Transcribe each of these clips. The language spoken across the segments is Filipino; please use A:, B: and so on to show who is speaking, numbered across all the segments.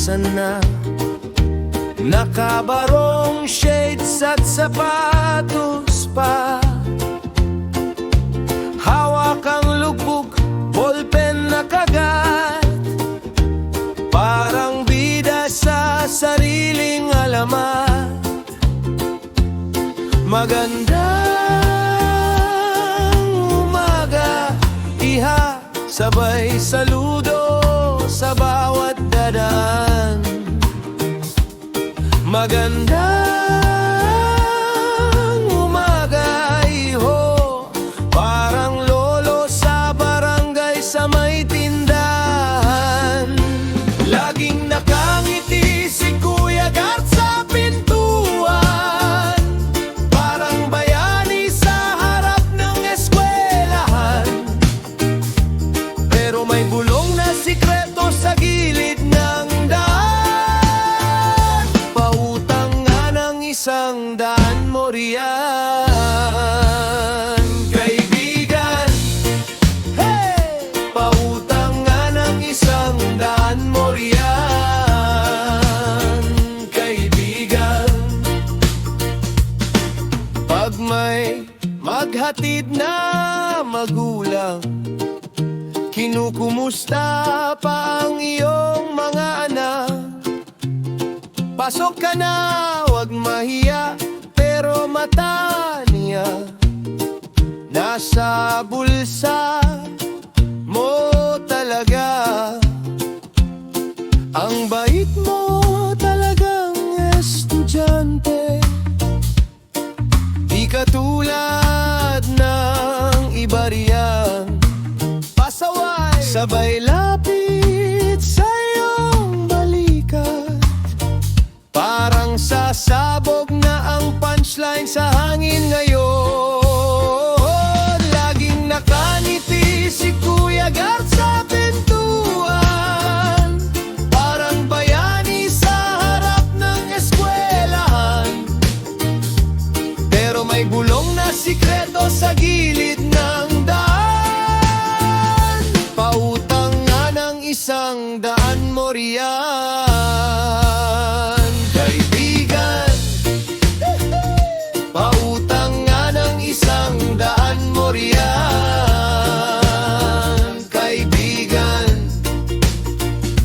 A: Nasaan na? Nakabarong shades at sapatos pa, hawak ang lubog, ballpen na kagat, parang bida sa sariling alamat. Magandang umaga, iha, sabay saludo sa bawat dadaan. Magandang umaga, iho, parang lolo sa barangay sa may tindahan. Laging nakangiti si Kuya Gart sa pintuan, parang bayani sa harap ng eskwelahan. Pero may bulong na sikreto sa gilid ng daan, pautang nga ng 100 mo riyan, kaibigan. Hey! Pautang nga ng 100 mo riyan, kaibigan. Pag may maghatid na magulang, kinukumusta pa ang iyong mga anak. Pasok ka na, wag mahiya, pero mata niya nasa bulsa mo talaga. Ang bait mo talagang estudyante, di katulad ng iba riyan. Pasaway, sabay lapit sa iyong balikat, parang sasabog na ang punchline sa hangin ngayon. Laging nakangiti si Kuya Gart sa pintuan, parang bayani sa harap ng eskwelahan. Pero may bulong na sikreto sa gilid ng daan, pautang nga ng 100 mo riyan, kaibigan. Pautang nga ng 100 mo riyan, kaibigan.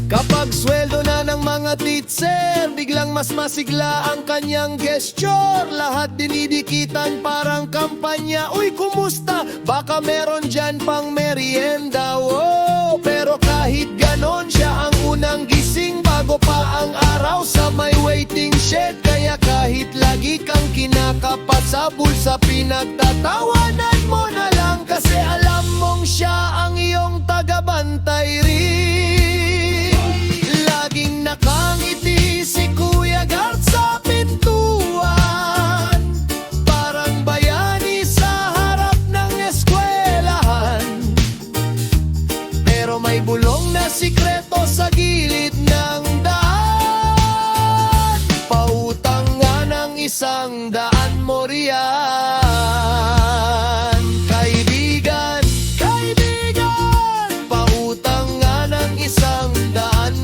A: Kapag sweldo na ng mga teacher, biglang mas masigla ang kanyang gesture. Lahat dinidikitan parang kampanya. Uy, kumusta? Baka meron dyan pang merienda. Oh, pero kahit ganon, siya ang unang gising bago pa ang araw sa may waiting shed. Kaya kahit lagi kang kinakapat sa bulsa, pinagtatawanan mo na lang, kasi alam mong siya ang iyong tagabantay rin. Laging nakangiti si Kuya Gart sa pintuan, parang bayani sa harap ng eskwelahan. Pero may bulong na sikreto sa gilid ng daan, pautang nga ng 100 mo riyan, kaibigan. Kaibigan, pautang nga ng 100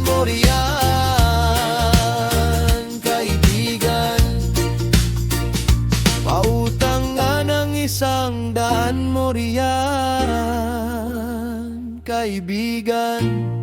A: mo riyan, kaibigan. Pautang nga ng 100 mo riyan, kaibigan.